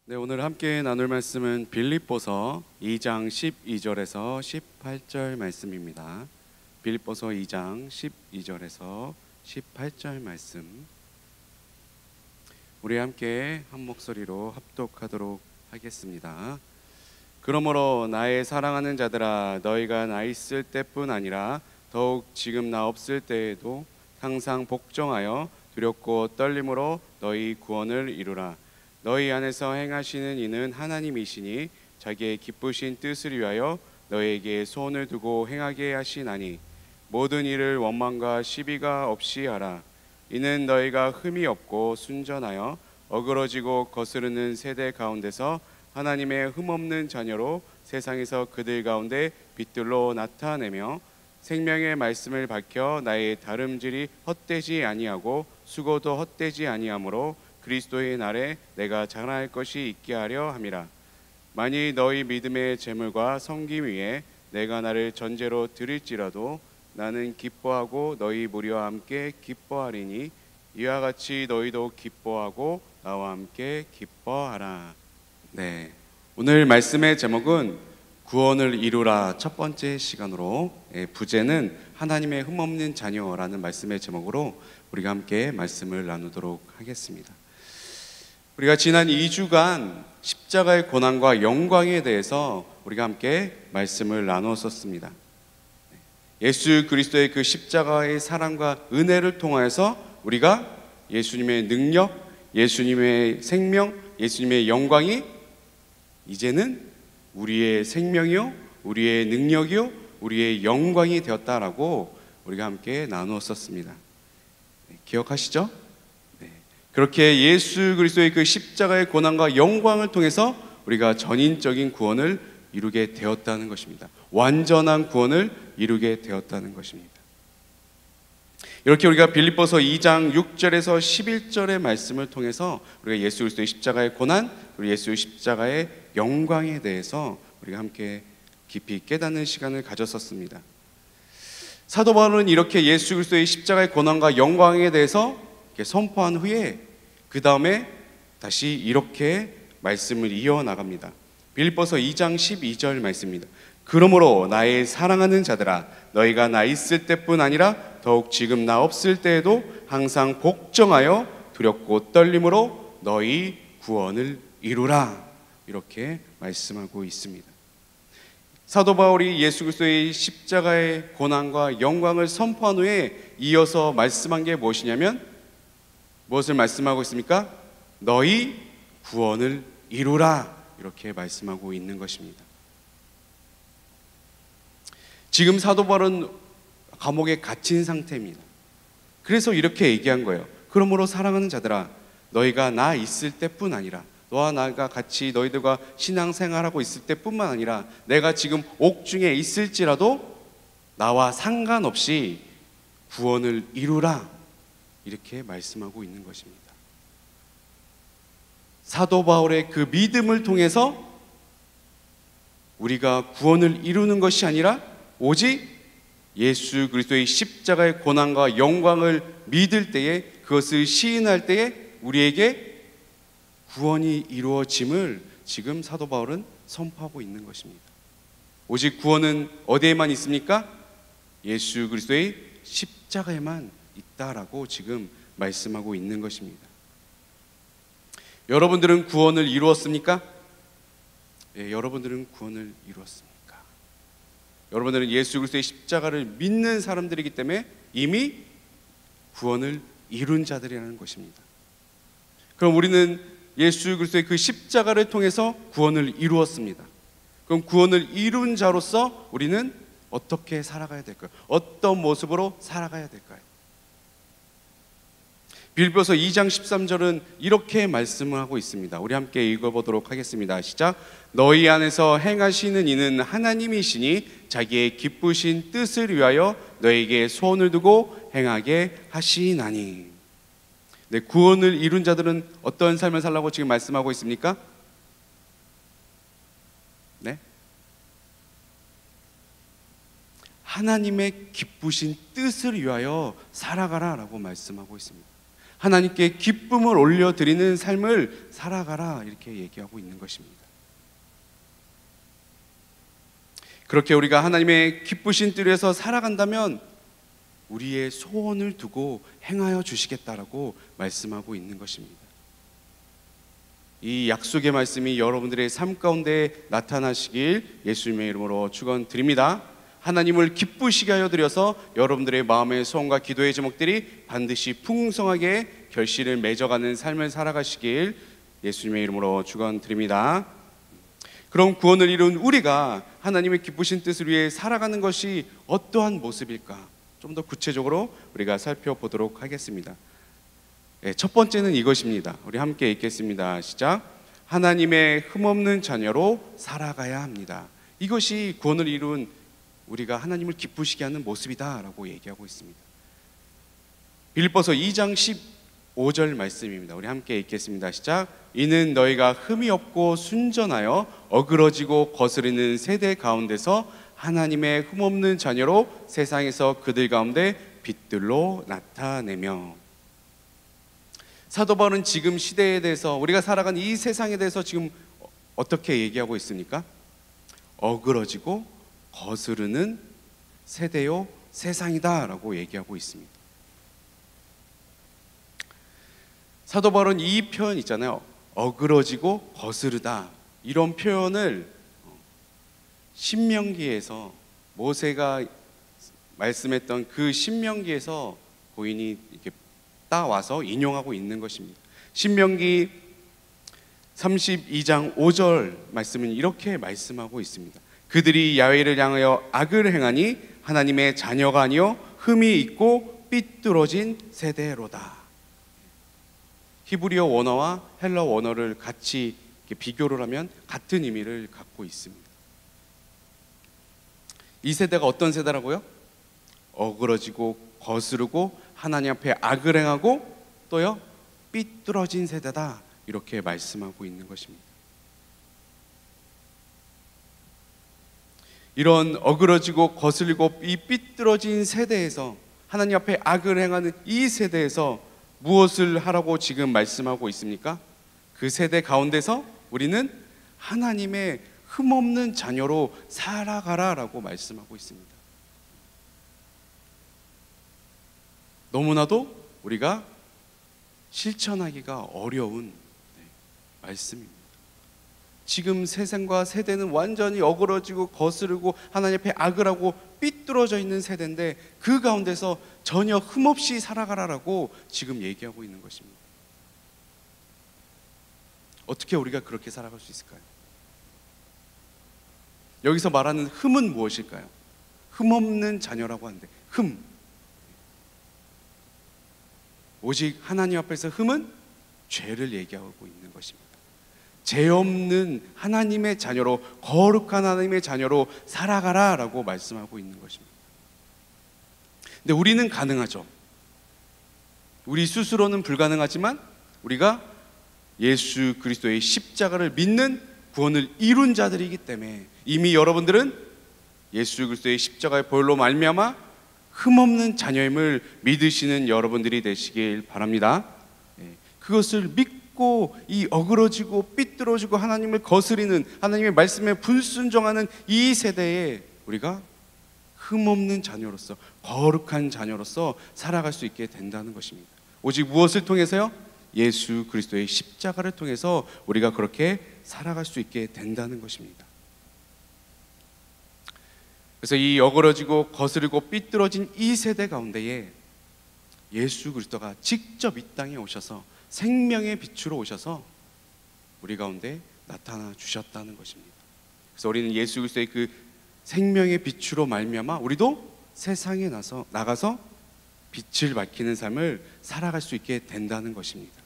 네, 오늘 함께 나눌 말씀은 빌립보서 2장 12절에서 18절 말씀입니다. 빌립보서 2장 12절에서 18절 말씀. 우리 함께 한 목소리로 합독하도록 하겠습니다. 그러므로 나의 사랑하는 자들아, 너희가 나 있을 때뿐 아니라 더욱 지금 나 없을 때에도 항상 복종하여 두렵고 떨림으로 너희 구원을 이루라. 너희 안에서 행하시는 이는 하나님이시니 자기의 기쁘신 뜻을 위하여 너희에게 소원을 두고 행하게 하시나니 모든 일을 원망과 시비가 없이 하라. 이는 너희가 흠이 없고 순전하여 어그러지고 거스르는 세대 가운데서 하나님의 흠없는 자녀로 세상에서 그들 가운데 빛들로 나타내며 생명의 말씀을 밝혀 나의 다름질이 헛되지 아니하고 수고도 헛되지 아니하므로 그리스도의 날에 내가 자랑할 것이 있게 하려 함이라. 만일 너희 믿음의 재물과 섬김 위에 내가 나를 전제로 드릴지라도 나는 기뻐하고 너희 무리와 함께 기뻐하리니 이와 같이 너희도 기뻐하고 나와 함께 기뻐하라. 네, 오늘 말씀의 제목은 구원을 이루라 첫 번째 시간으로, 부제는 하나님의 흠없는 자녀라는 말씀의 제목으로 우리가 함께 말씀을 나누도록 하겠습니다. 우리가 지난 2주간 십자가의 고난과 영광에 대해서 우리가 함께 말씀을 나누었었습니다. 예수 그리스도의 그 십자가의 사랑과 은혜를 통하여서 우리가 예수님의 능력, 예수님의 생명, 예수님의 영광이 이제는 우리의 생명이요, 우리의 능력이요, 우리의 영광이 되었다라고 우리가 함께 나누었었습니다. 기억하시죠? 그렇게 예수 그리스도의 그 십자가의 고난과 영광을 통해서 우리가 전인적인 구원을 이루게 되었다는 것입니다. 완전한 구원을 이루게 되었다는 것입니다. 이렇게 우리가 빌립보서 2장 6절에서 11절의 말씀을 통해서 우리가 예수 그리스도의 십자가의 고난, 그리고 예수 십자가의 영광에 대해서 우리가 함께 깊이 깨닫는 시간을 가졌었습니다. 사도 바울은 이렇게 예수 그리스도의 십자가의 고난과 영광에 대해서 선포한 후에 그 다음에 다시 이렇게 말씀을 이어나갑니다. 빌립보서 2장 12절 말씀입니다. 그러므로 나의 사랑하는 자들아, 너희가 나 있을 때뿐 아니라 더욱 지금 나 없을 때에도 항상 복종하여 두렵고 떨림으로 너희 구원을 이루라. 이렇게 말씀하고 있습니다. 사도 바울이 예수 그리스도의 십자가의 고난과 영광을 선포한 후에 이어서 말씀한 게 무엇이냐면, 무엇을 말씀하고 있습니까? 너희 구원을 이루라. 이렇게 말씀하고 있는 것입니다. 지금 사도 바울은 감옥에 갇힌 상태입니다. 그래서 이렇게 얘기한 거예요. 그러므로 사랑하는 자들아, 너희가 나 있을 때뿐 아니라, 너와 나가 같이 너희들과 신앙생활하고 있을 때뿐만 아니라 내가 지금 옥중에 있을지라도 나와 상관없이 구원을 이루라. 이렇게 말씀하고 있는 것입니다. 사도 바울의 그 믿음을 통해서 우리가 구원을 이루는 것이 아니라 오직 예수 그리스도의 십자가의 고난과 영광을 믿을 때에, 그것을 시인할 때에 우리에게 구원이 이루어짐을 지금 사도 바울은 선포하고 있는 것입니다. 오직 구원은 어디에만 있습니까? 예수 그리스도의 십자가에만 있다라고 지금 말씀하고 있는 것입니다. 여러분들은 구원을 이루었습니까? 네, 여러분들은 구원을 이루었습니까? 여러분들은 예수 그리스도의 십자가를 믿는 사람들이기 때문에 이미 구원을 이룬 자들이라는 것입니다. 그럼 우리는 예수 그리스도의 그 십자가를 통해서 구원을 이루었습니다. 그럼 구원을 이룬 자로서 우리는 어떻게 살아가야 될까요? 어떤 모습으로 살아가야 될까요? 빌립보서 2장 13절은 이렇게 말씀을 하고 있습니다. 우리 함께 읽어보도록 하겠습니다. 시작. 너희 안에서 행하시는 이는 하나님이시니 자기의 기쁘신 뜻을 위하여 너에게 소원을 두고 행하게 하시나니. 네, 구원을 이룬 자들은 어떤 삶을 살라고 지금 말씀하고 있습니까? 네? 하나님의 기쁘신 뜻을 위하여 살아가라 라고 말씀하고 있습니다. 하나님께 기쁨을 올려드리는 삶을 살아가라, 이렇게 얘기하고 있는 것입니다. 그렇게 우리가 하나님의 기쁘신 뜻에서 살아간다면 우리의 소원을 두고 행하여 주시겠다라고 말씀하고 있는 것입니다. 이 약속의 말씀이 여러분들의 삶 가운데 나타나시길 예수님의 이름으로 축원드립니다. 하나님을 기쁘시게 하여 드려서 여러분들의 마음의 소원과 기도의 제목들이 반드시 풍성하게 결실을 맺어가는 삶을 살아가시길 예수님의 이름으로 축원드립니다. 그럼 구원을 이룬 우리가 하나님의 기쁘신 뜻을 위해 살아가는 것이 어떠한 모습일까? 좀 더 구체적으로 우리가 살펴보도록 하겠습니다. 첫 번째는 이것입니다. 우리 함께 읽겠습니다. 시작. 하나님의 흠없는 자녀로 살아가야 합니다. 이것이 구원을 이룬 우리가 하나님을 기쁘시게 하는 모습이다라고 얘기하고 있습니다. 빌립보서 2장 15절 말씀입니다. 우리 함께 읽겠습니다. 시작. 이는 너희가 흠이 없고 순전하여 어그러지고 거스르는 세대 가운데서 하나님의 흠없는 자녀로 세상에서 그들 가운데 빛들로 나타내며. 사도 바울은 지금 시대에 대해서, 우리가 살아가는 이 세상에 대해서 지금 어떻게 얘기하고 있습니까? 어그러지고 거스르는 세대요 세상이다 라고 얘기하고 있습니다. 사도 바울은 이 표현 있잖아요. 어그러지고 거스르다, 이런 표현을 신명기에서 모세가 말씀했던 그 신명기에서 고인이 이렇게 따와서 인용하고 있는 것입니다. 신명기 32장 5절 말씀은 이렇게 말씀하고 있습니다. 그들이 야훼를 향하여 악을 행하니 하나님의 자녀가 아니요 흠이 있고 삐뚤어진 세대로다. 히브리어 원어와 헬러 원어를 같이 비교를 하면 같은 의미를 갖고 있습니다. 이 세대가 어떤 세대라고요? 어그러지고 거스르고 하나님 앞에 악을 행하고 또요 삐뚤어진 세대다, 이렇게 말씀하고 있는 것입니다. 이런 어그러지고 거슬리고 이 삐뚤어진 세대에서, 하나님 앞에 악을 행하는 이 세대에서 무엇을 하라고 지금 말씀하고 있습니까? 그 세대 가운데서 우리는 하나님의 흠없는 자녀로 살아가라라고 말씀하고 있습니다. 너무나도 우리가 실천하기가 어려운 말씀입니다. 지금 세상과 세대는 완전히 어그러지고 거스르고 하나님 앞에 악을 하고 삐뚤어져 있는 세대인데, 그 가운데서 전혀 흠없이 살아가라라고 지금 얘기하고 있는 것입니다. 어떻게 우리가 그렇게 살아갈 수 있을까요? 여기서 말하는 흠은 무엇일까요? 흠없는 자녀라고 하는데, 흠, 오직 하나님 앞에서 흠은 죄를 얘기하고 있는 것입니다. 죄 없는 하나님의 자녀로, 거룩한 하나님의 자녀로 살아가라라고 말씀하고 있는 것입니다. 근데 우리는 가능하죠. 우리 스스로는 불가능하지만 우리가 예수 그리스도의 십자가를 믿는 구원을 이룬 자들이기 때문에 이미 여러분들은 예수 그리스도의 십자가의 보혈로 말미암아 흠없는 자녀임을 믿으시는 여러분들이 되시길 바랍니다. 그것을 믿고 이 어그러지고 삐뚤어지고 하나님을 거스리는, 하나님의 말씀에 불순종하는 이 세대에 우리가 흠없는 자녀로서, 거룩한 자녀로서 살아갈 수 있게 된다는 것입니다. 오직 무엇을 통해서요? 예수 그리스도의 십자가를 통해서 우리가 그렇게 살아갈 수 있게 된다는 것입니다. 그래서 이 어그러지고 거스르고 삐뚤어진 이 세대 가운데에 예수 그리스도가 직접 이 땅에 오셔서 생명의 빛으로 오셔서 우리 가운데 나타나 주셨다는 것입니다. 그래서 우리는 예수 그리스도의 그 생명의 빛으로 말미암아 우리도 세상에 나가서 빛을 밝히는 삶을 살아갈 수 있게 된다는 것입니다.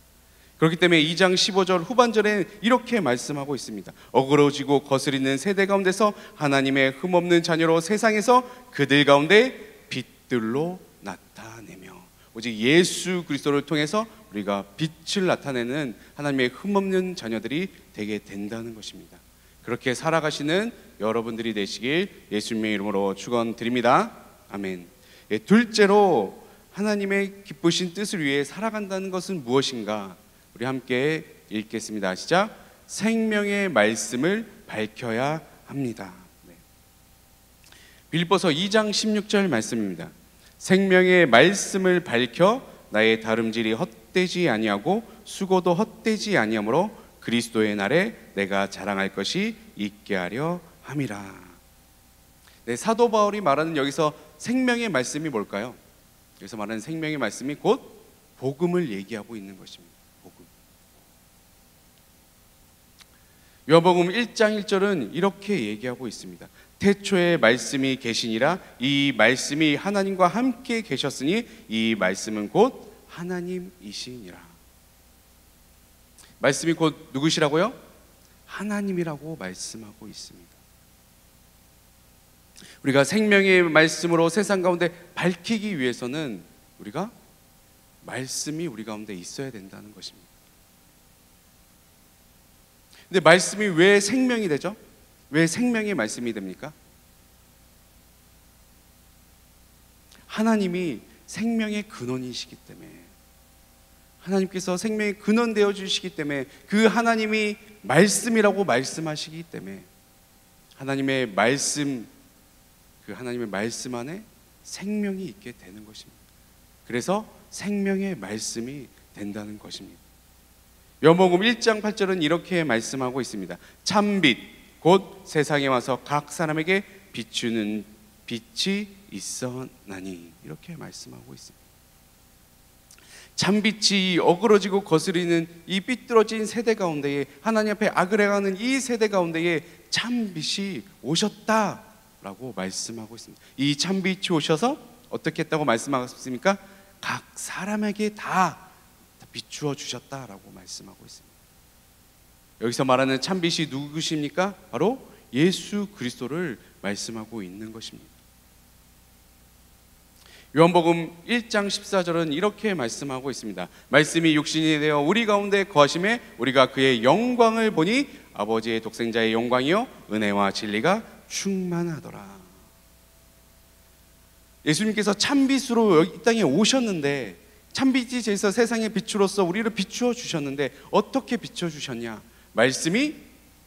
그렇기 때문에 2장 15절 후반절에 이렇게 말씀하고 있습니다. 어그러지고 거스리는 세대 가운데서 하나님의 흠없는 자녀로 세상에서 그들 가운데 빛들로 나타내며, 오직 예수 그리스도를 통해서 우리가 빛을 나타내는 하나님의 흠없는 자녀들이 되게 된다는 것입니다. 그렇게 살아가시는 여러분들이 되시길 예수님의 이름으로 축원드립니다. 아멘. 둘째로 하나님의 기쁘신 뜻을 위해 살아간다는 것은 무엇인가? 우리 함께 읽겠습니다. 시작. 생명의 말씀을 밝혀야 합니다. 네. 빌립보서 2장 16절 말씀입니다. 생명의 말씀을 밝혀 나의 다름질이 헛되지 아니하고 수고도 헛되지 아니하므로 그리스도의 날에 내가 자랑할 것이 있게 하려 함이라. 네, 사도 바울이 말하는 여기서 생명의 말씀이 뭘까요? 여기서 말하는 생명의 말씀이 곧 복음을 얘기하고 있는 것입니다. 복음. 요한복음 1장 1절은 이렇게 얘기하고 있습니다. 태초에 말씀이 계시니라. 이 말씀이 하나님과 함께 계셨으니 이 말씀은 곧 하나님이시니라. 말씀이 곧 누구시라고요? 하나님이라고 말씀하고 있습니다. 우리가 생명의 말씀으로 세상 가운데 밝히기 위해서는 우리가 말씀이 우리 가운데 있어야 된다는 것입니다. 근데 말씀이 왜 생명이 되죠? 왜 생명의 말씀이 됩니까? 하나님이 생명의 근원이시기 때문에, 하나님께서 생명의 근원 되어 주시기 때문에, 그 하나님이 말씀이라고 말씀하시기 때문에 하나님의 말씀, 그 하나님의 말씀 안에 생명이 있게 되는 것입니다. 그래서 생명의 말씀이 된다는 것입니다. 요한복음 1장 8절은 이렇게 말씀하고 있습니다. 참빛 곧 세상에 와서 각 사람에게 비추는 빛이 있어나니, 이렇게 말씀하고 있습니다. 참빛이 어그러지고 거스리는 이 삐뚤어진 세대 가운데에, 하나님 앞에 악을 행하는 이 세대 가운데에 참빛이 오셨다라고 말씀하고 있습니다. 이 참빛이 오셔서 어떻게 했다고 말씀하셨습니까? 각 사람에게 다 비추어 주셨다라고 말씀하고 있습니다. 여기서 말하는 참빛이 누구십니까? 바로 예수 그리스도를 말씀하고 있는 것입니다. 요한복음 1장 14절은 이렇게 말씀하고 있습니다. 말씀이 육신이 되어 우리 가운데 거하심에 우리가 그의 영광을 보니 아버지의 독생자의 영광이요 은혜와 진리가 충만하더라. 예수님께서 참빛으로 이 땅에 오셨는데, 참빛이 되어서 세상의 빛으로서 우리를 비추어 주셨는데, 어떻게 비추어 주셨냐? 말씀이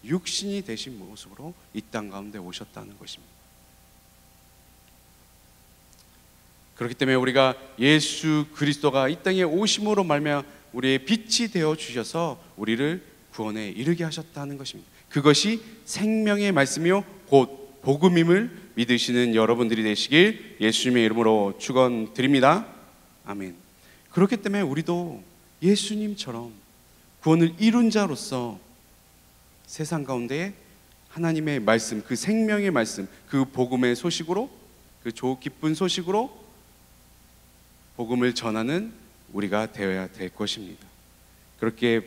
육신이 되신 모습으로 이 땅 가운데 오셨다는 것입니다. 그렇기 때문에 우리가 예수 그리스도가 이 땅에 오심으로 말미암아 우리의 빛이 되어 주셔서 우리를 구원에 이르게 하셨다는 것입니다. 그것이 생명의 말씀이요 곧 복음임을 믿으시는 여러분들이 되시길 예수님의 이름으로 축원드립니다. 아멘. 그렇기 때문에 우리도 예수님처럼 구원을 이룬 자로서 세상 가운데 하나님의 말씀, 그 생명의 말씀, 그 복음의 소식으로, 그 기쁜 소식으로 복음을 전하는 우리가 되어야 될 것입니다. 그렇게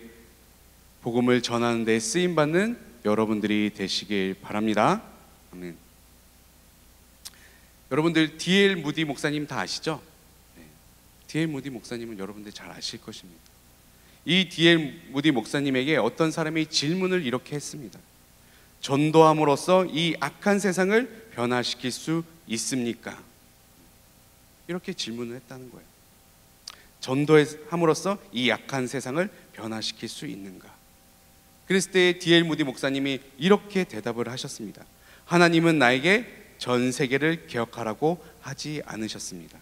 복음을 전하는 데 쓰임받는 여러분들이 되시길 바랍니다. 아멘. 여러분들 D.L. 무디 목사님 다 아시죠? 네. D.L. 무디 목사님은 여러분들 잘 아실 것입니다. 이 D.L. 무디 목사님에게 어떤 사람이 질문을 이렇게 했습니다. 전도함으로써 이 악한 세상을 변화시킬 수 있습니까? 이렇게 질문을 했다는 거예요. 전도함으로써 이 악한 세상을 변화시킬 수 있는가? 그랬을 때 D.L. 무디 목사님이 이렇게 대답을 하셨습니다. 하나님은 나에게 전 세계를 개혁하라고 하지 않으셨습니다.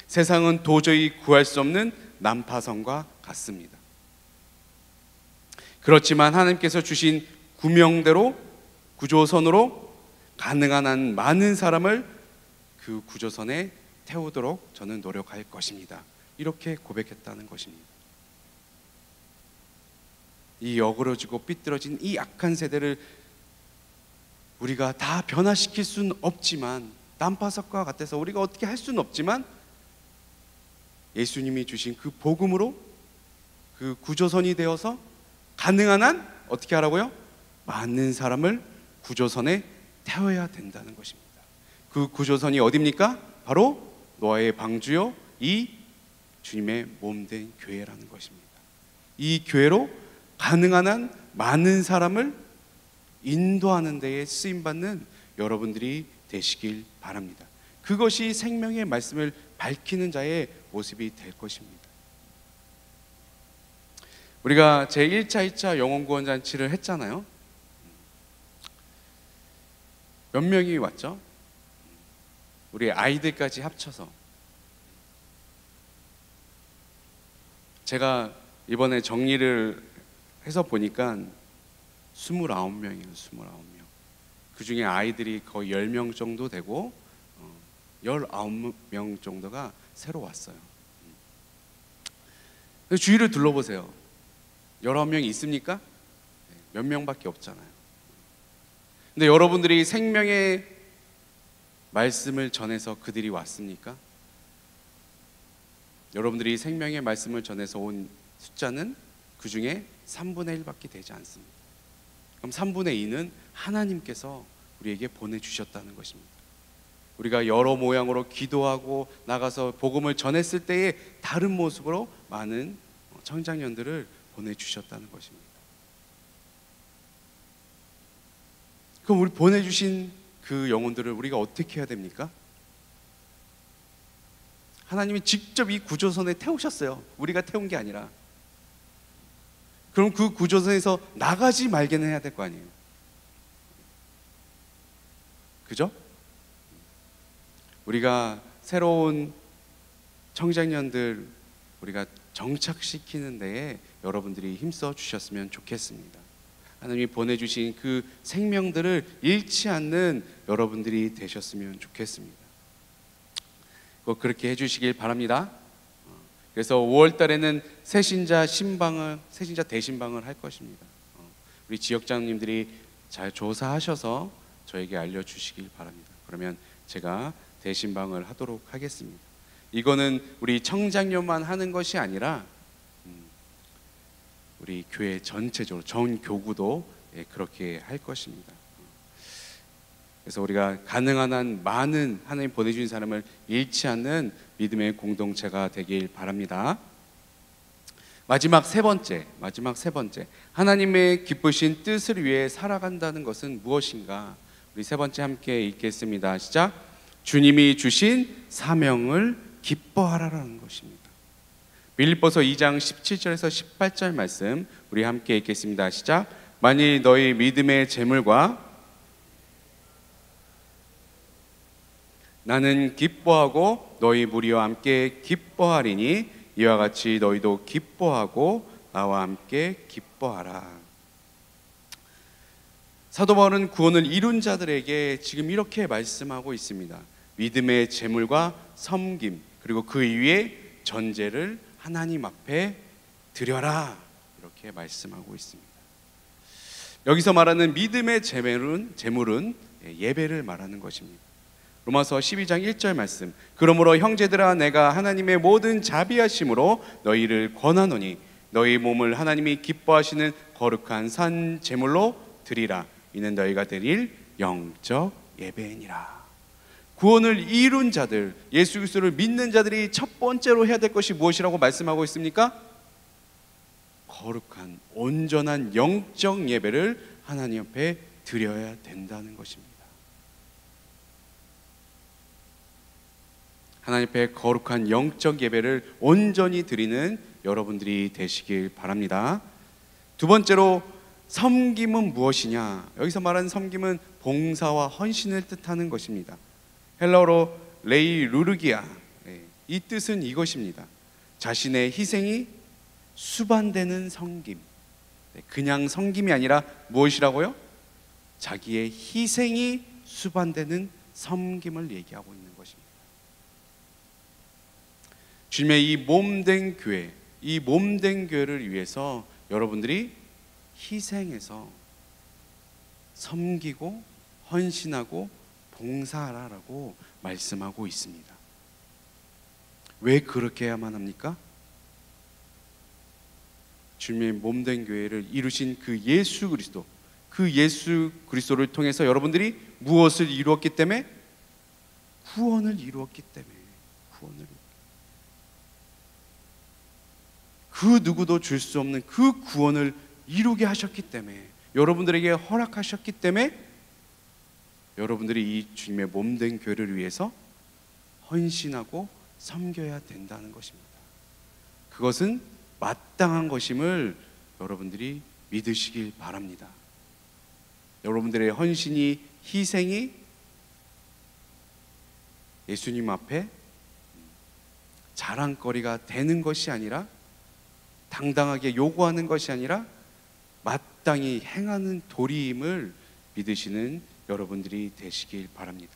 세상은 도저히 구할 수 없는 난파선과 같습니다. 그렇지만 하나님께서 주신 구명대로, 구조선으로 가능한 한 많은 사람을 그 구조선에 태우도록 저는 노력할 것입니다. 이렇게 고백했다는 것입니다. 이 어그러지고 삐뚤어진 이 악한 세대를 우리가 다 변화시킬 수는 없지만, 난파석과 같아서 우리가 어떻게 할 수는 없지만, 예수님이 주신 그 복음으로 그 구조선이 되어서 가능한 한 어떻게 하라고요? 많은 사람을 구조선에 태워야 된다는 것입니다. 그 구조선이 어디입니까? 바로 노아의 방주요 이 주님의 몸된 교회라는 것입니다. 이 교회로 가능한 한 많은 사람을 인도하는 데에 쓰임받는 여러분들이 되시길 바랍니다. 그것이 생명의 말씀을 밝히는 자의 모습이 될 것입니다. 우리가 제1차, 2차 영혼구원잔치를 했잖아요. 몇 명이 왔죠? 우리 아이들까지 합쳐서. 제가 이번에 정리를 해서 보니까 29명이에요. 29명. 그 중에 아이들이 거의 10명 정도 되고 19명 정도가 새로 왔어요. 주위를 둘러보세요. 19명이 있습니까? 몇 명밖에 없잖아요. 근데 여러분들이 생명의 말씀을 전해서 그들이 왔습니까? 여러분들이 생명의 말씀을 전해서 온 숫자는 그 중에 3분의 1밖에 되지 않습니다. 그럼 3분의 2는 하나님께서 우리에게 보내주셨다는 것입니다. 우리가 여러 모양으로 기도하고 나가서 복음을 전했을 때에 다른 모습으로 많은 청장년들을 보내주셨다는 것입니다. 그럼 우리 보내주신 그 영혼들을 우리가 어떻게 해야 됩니까? 하나님이 직접 이 구조선에 태우셨어요. 우리가 태운 게 아니라. 그럼 그 구조선에서 나가지 말게는 해야 될 거 아니에요. 그죠? 우리가 새로운 청장년들 우리가 정착시키는 데에 여러분들이 힘써 주셨으면 좋겠습니다. 하나님이 보내주신 그 생명들을 잃지 않는 여러분들이 되셨으면 좋겠습니다. 꼭 그렇게 해주시길 바랍니다. 그래서 5월 달에는 새신자 대신방을 할 것입니다. 우리 지역장님들이 잘 조사하셔서 저에게 알려주시길 바랍니다. 그러면 제가 대신방을 하도록 하겠습니다. 이거는 우리 청장년만 하는 것이 아니라 우리 교회 전체적으로 전 교구도 그렇게 할 것입니다. 그래서 우리가 가능한 한 많은 하나님 보내주신 사람을 잃지 않는 믿음의 공동체가 되길 바랍니다. 마지막 세 번째, 하나님의 기쁘신 뜻을 위해 살아간다는 것은 무엇인가? 우리 세 번째 함께 읽겠습니다. 시작. 주님이 주신 사명을 기뻐하라라는 것입니다. 빌립보서 2장 17절에서 18절 말씀 우리 함께 읽겠습니다. 시작. 만일 너희 믿음의 재물과 나는 기뻐하고 너희 무리와 함께 기뻐하리니 이와 같이 너희도 기뻐하고 나와 함께 기뻐하라. 사도 바울은 구원을 이룬 자들에게 지금 이렇게 말씀하고 있습니다. 믿음의 재물과 섬김 그리고 그 이후에 전제를 하나님 앞에 드려라 이렇게 말씀하고 있습니다. 여기서 말하는 믿음의 재물은 예배를 말하는 것입니다. 로마서 12장 1절 말씀. 그러므로 형제들아 내가 하나님의 모든 자비하심으로 너희를 권하노니 너희 몸을 하나님이 기뻐하시는 거룩한 산 제물로 드리라. 이는 너희가 드릴 영적 예배니라. 구원을 이룬 자들, 예수 그리스도를 믿는 자들이 첫 번째로 해야 될 것이 무엇이라고 말씀하고 있습니까? 거룩한 온전한 영적 예배를 하나님 앞에 드려야 된다는 것입니다. 하나님 앞에 거룩한 영적 예배를 온전히 드리는 여러분들이 되시길 바랍니다. 두 번째로 섬김은 무엇이냐? 여기서 말하는 섬김은 봉사와 헌신을 뜻하는 것입니다. 헬라어로 레이 루르기아, 이 뜻은 이것입니다. 자신의 희생이 수반되는 섬김. 그냥 섬김이 아니라 무엇이라고요? 자기의 희생이 수반되는 섬김을 얘기하고 있는 것입니다. 주님의 이 몸된 교회, 이 몸된 교회를 위해서 여러분들이 희생해서 섬기고 헌신하고 봉사하라라고 말씀하고 있습니다. 왜 그렇게 해야만 합니까? 주님의 몸된 교회를 이루신 그 예수 그리스도를 통해서 여러분들이 무엇을 이루었기 때문에? 구원을 이루었기 때문에. 그 누구도 줄 수 없는 그 구원을 이루게 하셨기 때문에, 여러분들에게 허락하셨기 때문에 여러분들이 이 주님의 몸된 교회를 위해서 헌신하고 섬겨야 된다는 것입니다. 그것은 마땅한 것임을 여러분들이 믿으시길 바랍니다. 여러분들의 헌신이, 희생이 예수님 앞에 자랑거리가 되는 것이 아니라, 당당하게 요구하는 것이 아니라 마땅히 행하는 도리임을 믿으시는 여러분들이 되시길 바랍니다.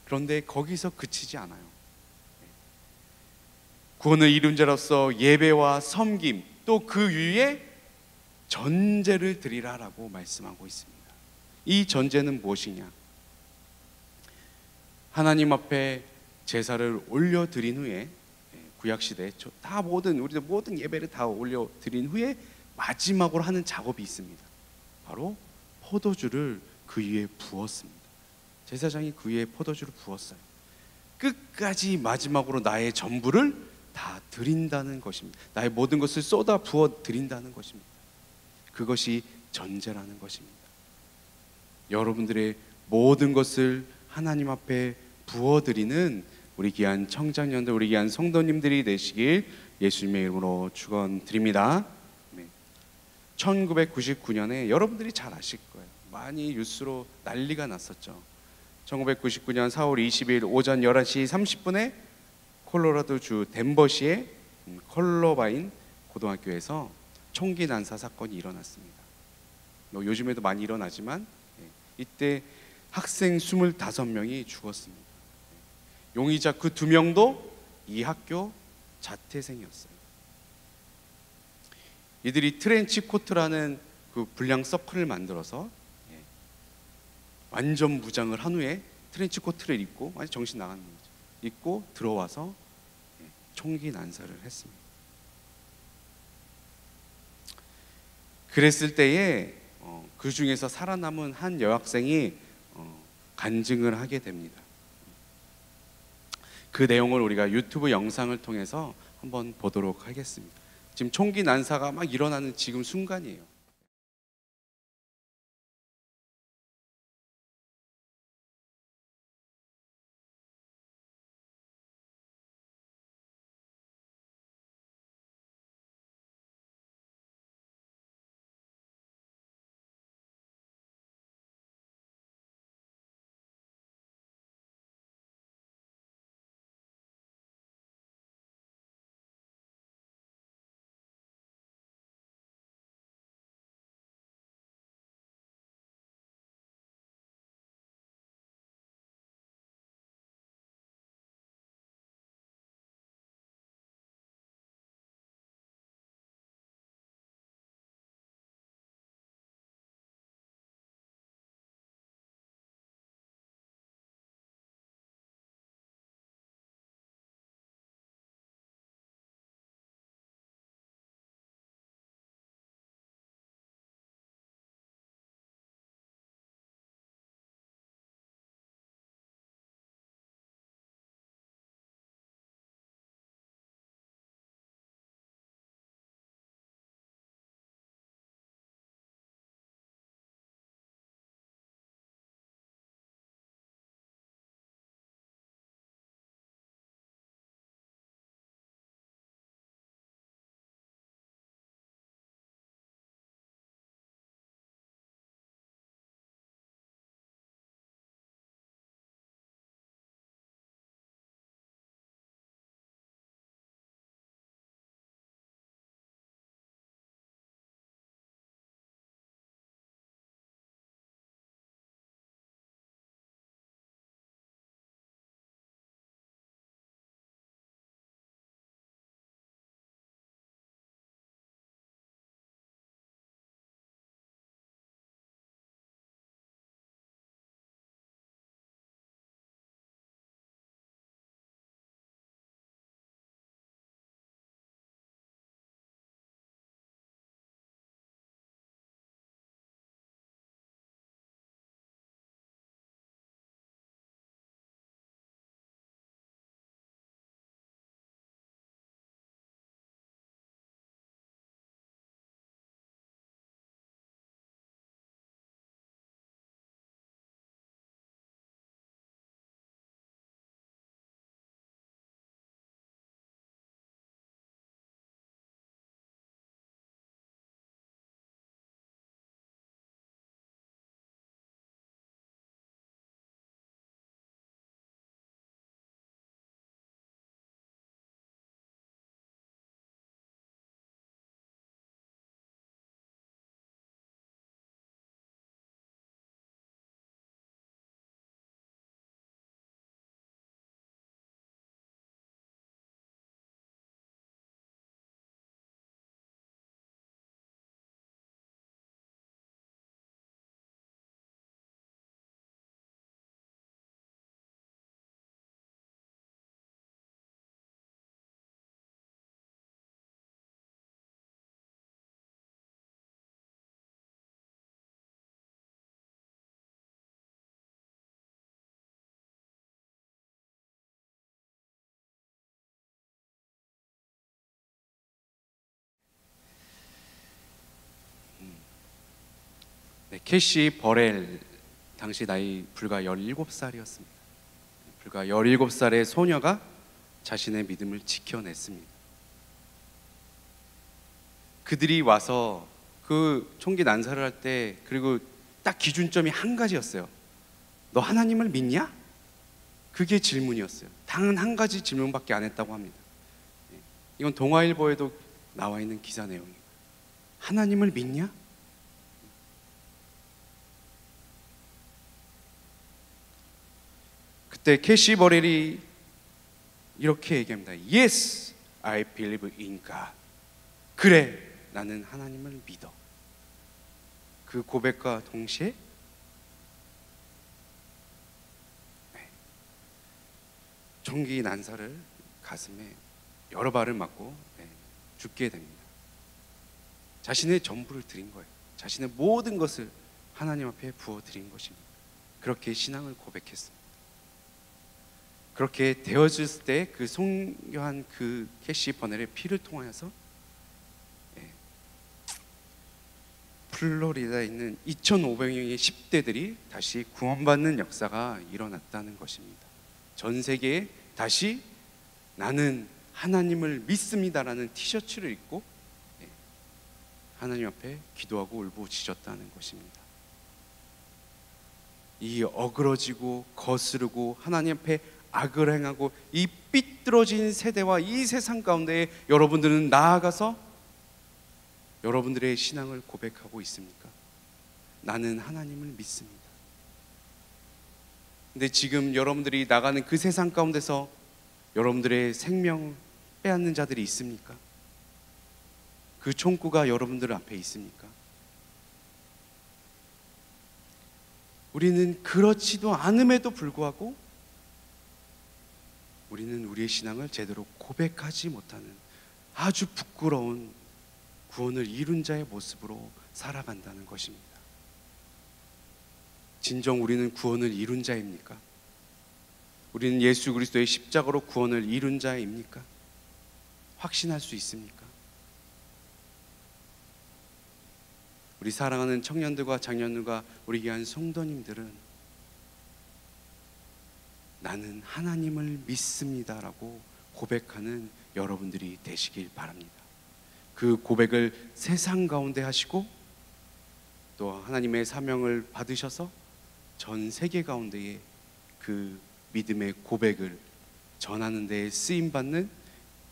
그런데 거기서 그치지 않아요. 구원을 이룬 자로서 예배와 섬김, 또 그 위에 전제를 드리라라고 말씀하고 있습니다. 이 전제는 무엇이냐? 하나님 앞에 제사를 올려드린 후에, 구약시대 다 우리들 모든 예배를 다 올려드린 후에 마지막으로 하는 작업이 있습니다. 바로 포도주를 그 위에 부었습니다. 제사장이 그 위에 포도주를 부었어요. 끝까지 마지막으로 나의 전부를 다 드린다는 것입니다. 나의 모든 것을 쏟아 부어 드린다는 것입니다. 그것이 전제라는 것입니다. 여러분들의 모든 것을 하나님 앞에 부어드리는 우리 귀한 청장년들, 우리 귀한 성도님들이 되시길 예수님의 이름으로 축원드립니다. 1999년에 여러분들이 잘 아실 거예요. 많이 뉴스로 난리가 났었죠. 1999년 4월 20일 오전 11시 30분에 콜로라도주 덴버시의 컬러바인 고등학교에서 총기 난사 사건이 일어났습니다. 요즘에도 많이 일어나지만 이때 학생 25명이 죽었습니다. 용의자 그 2명도 이 학교 자퇴생이었어요. 이들이 트렌치 코트라는 그 불량 서클을 만들어서 완전 무장을 한 후에 트렌치 코트를 입고, 완전 정신 나간 거죠. 입고 들어와서 총기 난사를 했습니다. 그랬을 때에 그 중에서 살아남은 한 여학생이 간증을 하게 됩니다. 그 내용을 우리가 유튜브 영상을 통해서 한번 보도록 하겠습니다. 지금 총기 난사가 막 일어나는 지금 순간이에요. 네, 캐시 버렐 당시 나이 불과 17살이었습니다. 불과 17살의 소녀가 자신의 믿음을 지켜냈습니다. 그들이 와서 그 총기 난사를 할 때, 그리고 딱 기준점이 한 가지였어요. 너 하나님을 믿냐? 그게 질문이었어요. 단 한 가지 질문밖에 안 했다고 합니다. 이건 동아일보에도 나와 있는 기사 내용이에요. 하나님을 믿냐? 그때 캐시 버렐이 이렇게 얘기합니다. Yes, I believe in God. 그래, 나는 하나님을 믿어. 그 고백과 동시에 총기 난사를 가슴에 여러 발을 맞고 죽게 됩니다. 자신의 전부를 드린 거예요. 자신의 모든 것을 하나님 앞에 부어드린 것입니다. 그렇게 신앙을 고백했습니다. 그렇게 되어졌을 때 그 순교한 그 캐시 버넬의 피를 통하여서 플로리다에 있는 2,500명의 10대들이 다시 구원받는 역사가 일어났다는 것입니다. 전 세계에 다시 나는 하나님을 믿습니다라는 티셔츠를 입고 하나님 앞에 기도하고 울부짖었다는 것입니다. 이 어그러지고 거스르고 하나님 앞에 악을 행하고 이 삐뚤어진 세대와 이 세상 가운데 여러분들은 나아가서 여러분들의 신앙을 고백하고 있습니까? 나는 하나님을 믿습니다. 근데 지금 여러분들이 나가는 그 세상 가운데서 여러분들의 생명을 빼앗는 자들이 있습니까? 그 총구가 여러분들 앞에 있습니까? 우리는 그렇지도 않음에도 불구하고 우리는 우리의 신앙을 제대로 고백하지 못하는 아주 부끄러운 구원을 이룬 자의 모습으로 살아간다는 것입니다. 진정 우리는 구원을 이룬 자입니까? 우리는 예수 그리스도의 십자가로 구원을 이룬 자입니까? 확신할 수 있습니까? 우리 사랑하는 청년들과 장년들과 우리 귀한 성도님들은 나는 하나님을 믿습니다라고 고백하는 여러분들이 되시길 바랍니다. 그 고백을 세상 가운데 하시고 또 하나님의 사명을 받으셔서 전 세계 가운데에 그 믿음의 고백을 전하는 데에 쓰임받는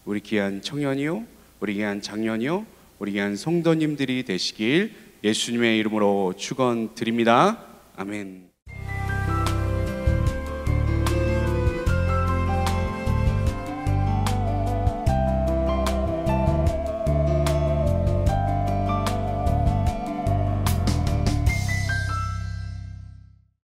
우리 귀한 청년이요, 우리 귀한 장년이요, 우리 귀한 성도님들이 되시길 예수님의 이름으로 축원드립니다. 아멘.